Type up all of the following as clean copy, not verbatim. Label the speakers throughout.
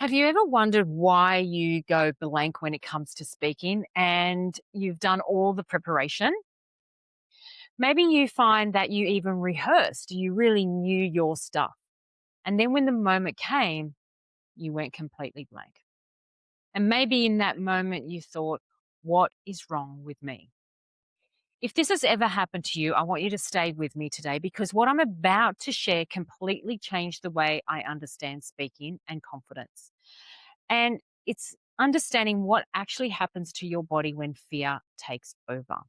Speaker 1: Have you ever wondered why you go blank when it comes to speaking and you've done all the preparation? Maybe you find that you even rehearsed, you really knew your stuff. And then when the moment came, you went completely blank. And maybe in that moment you thought, what is wrong with me? If this has ever happened to you, I want you to stay with me today because what I'm about to share completely changed the way I understand speaking and confidence. And it's understanding what actually happens to your body when fear takes over.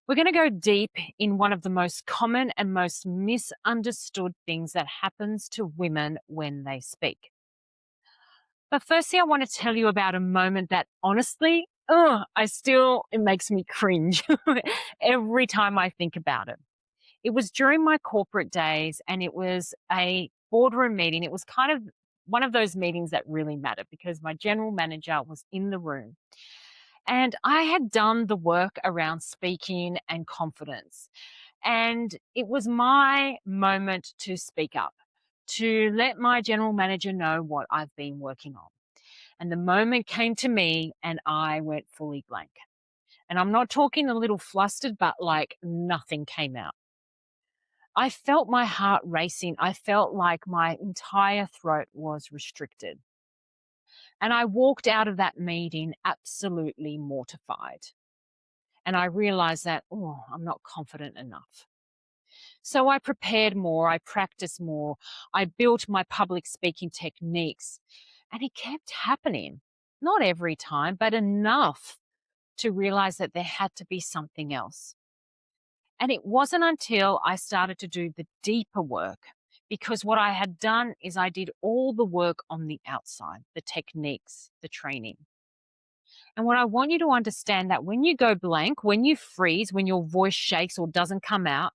Speaker 1: We're going to go deep in one of the most common and most misunderstood things that happens to women when they speak. But firstly, I want to tell you about a moment that honestly, it makes me cringe every time I think about it. It was during my corporate days and it was a boardroom meeting. It was kind of one of those meetings that really mattered because my general manager was in the room. And I had done the work around speaking and confidence. And it was my moment to speak up, to let my general manager know what I've been working on. And the moment came to me and I went fully blank. And I'm not talking a little flustered, but like nothing came out. I felt my heart racing. I felt like my entire throat was restricted. And I walked out of that meeting absolutely mortified. And I realized that, I'm not confident enough. So I prepared more, I practiced more, I built my public speaking techniques, and it kept happening. Not every time, but enough to realize that there had to be something else. And it wasn't until I started to do the deeper work, because what I had done is I did all the work on the outside, the techniques, the training. And what I want you to understand that when you go blank, when you freeze, when your voice shakes or doesn't come out,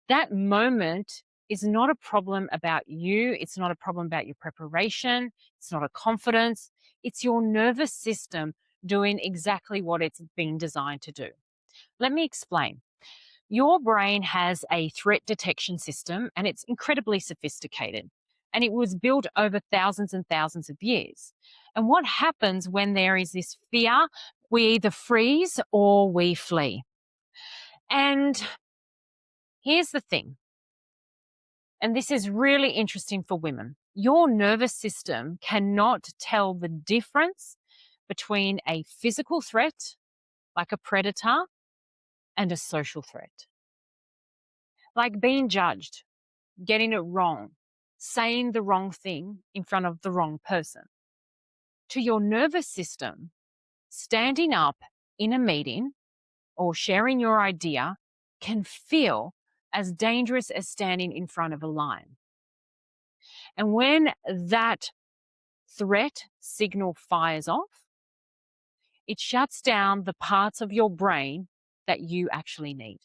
Speaker 1: that moment is not a problem about you. It's not a problem about your preparation. It's not a confidence. It's your nervous system doing exactly what it's been designed to do. Let me explain. Your brain has a threat detection system and it's incredibly sophisticated. And it was built over thousands and thousands of years. And what happens when there is this fear? We either freeze or we flee. And here's the thing, and this is really interesting for women. Your nervous system cannot tell the difference between a physical threat, like a predator, and a social threat, like being judged, getting it wrong, saying the wrong thing in front of the wrong person. To your nervous system, standing up in a meeting or sharing your idea can feel as dangerous as standing in front of a lion. And when that threat signal fires off, it shuts down the parts of your brain that you actually need.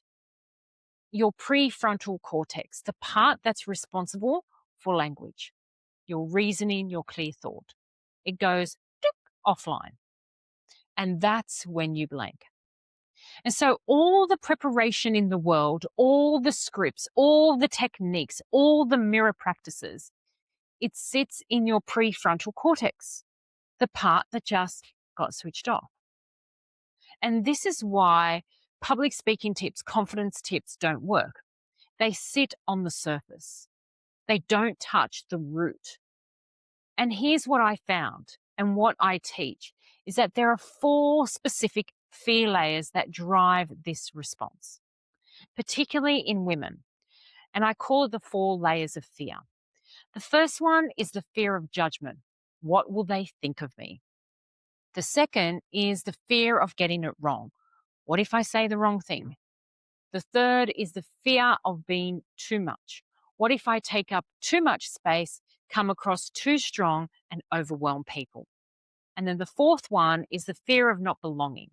Speaker 1: Your prefrontal cortex, the part that's responsible for language, your reasoning, your clear thought. It goes tick, offline. And that's when you blank. And so all the preparation in the world, all the scripts, all the techniques, all the mirror practices, it sits in your prefrontal cortex, the part that just got switched off. And this is why public speaking tips, confidence tips don't work. They sit on the surface. They don't touch the root. And here's what I found and what I teach is that there are 4 specific fear layers that drive this response, particularly in women. And I call it the 4 layers of fear. The first one is the fear of judgment. What will they think of me? The second is the fear of getting it wrong. What if I say the wrong thing? The third is the fear of being too much. What if I take up too much space, come across too strong, and overwhelm people? And then the fourth one is the fear of not belonging.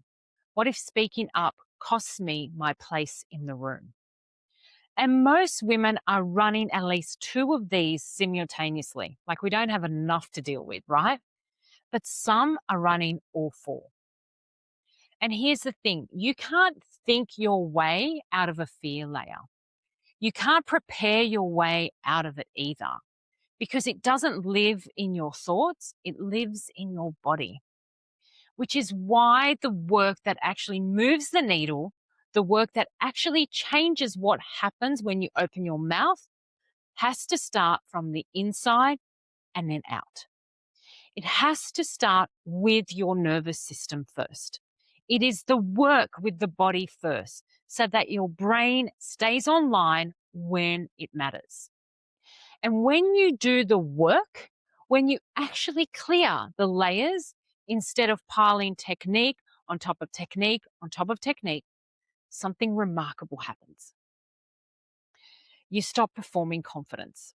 Speaker 1: What if speaking up costs me my place in the room? And most women are running at least 2 of these simultaneously. Like we don't have enough to deal with, right? But some are running all 4. And here's the thing, you can't think your way out of a fear layer. You can't prepare your way out of it either. because it doesn't live in your thoughts, it lives in your body, which is why the work that actually moves the needle, the work that actually changes what happens when you open your mouth, has to start from the inside and then out. It has to start with your nervous system first. It is the work with the body first so that your brain stays online when it matters. And when you do the work, when you actually clear the layers instead of piling technique on top of technique on top of technique, something remarkable happens. You stop performing confidence.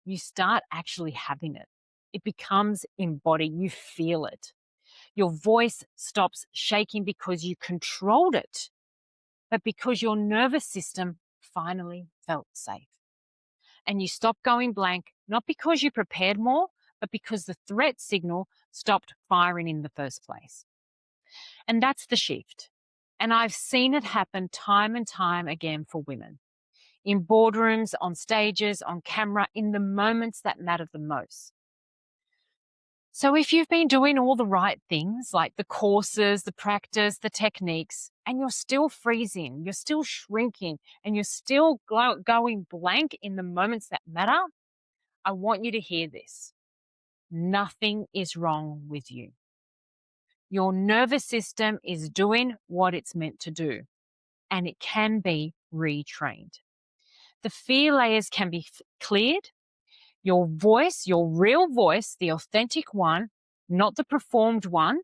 Speaker 1: You start actually having it. It becomes embodied. You feel it. Your voice stops shaking because you controlled it, but because your nervous system finally felt safe. And you stop going blank, not because you prepared more, but because the threat signal stopped firing in the first place. And that's the shift. And I've seen it happen time and time again for women in boardrooms, on stages, on camera, in the moments that matter the most. So if you've been doing all the right things, like the courses, the practice, the techniques, and you're still freezing, you're still shrinking, and you're still going blank in the moments that matter, I want you to hear this. Nothing is wrong with you. Your nervous system is doing what it's meant to do, and it can be retrained. The fear layers can be cleared. Your voice, your real voice, the authentic one, not the performed one,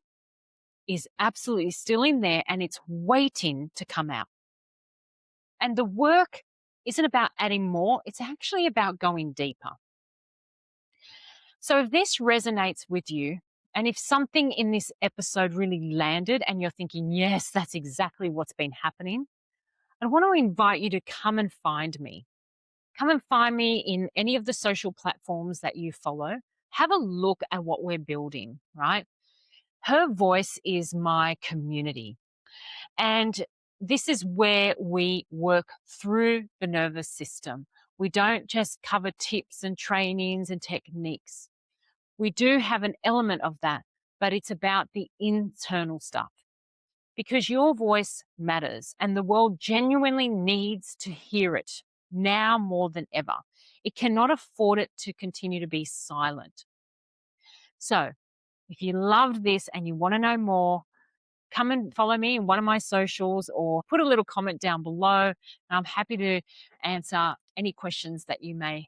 Speaker 1: is absolutely still in there and it's waiting to come out. And the work isn't about adding more, it's actually about going deeper. So if this resonates with you, and if something in this episode really landed and you're thinking, yes, that's exactly what's been happening, I want to invite you to come and find me. Come and find me in any of the social platforms that you follow. Have a look at what we're building, right? Her Voice is my community. And this is where we work through the nervous system. We don't just cover tips and trainings and techniques. We do have an element of that, but it's about the internal stuff. Because your voice matters and the world genuinely needs to hear it now more than ever. It cannot afford it to continue to be silent. So, if you loved this and you want to know more, come and follow me in one of my socials or put a little comment down below. And I'm happy to answer any questions that you may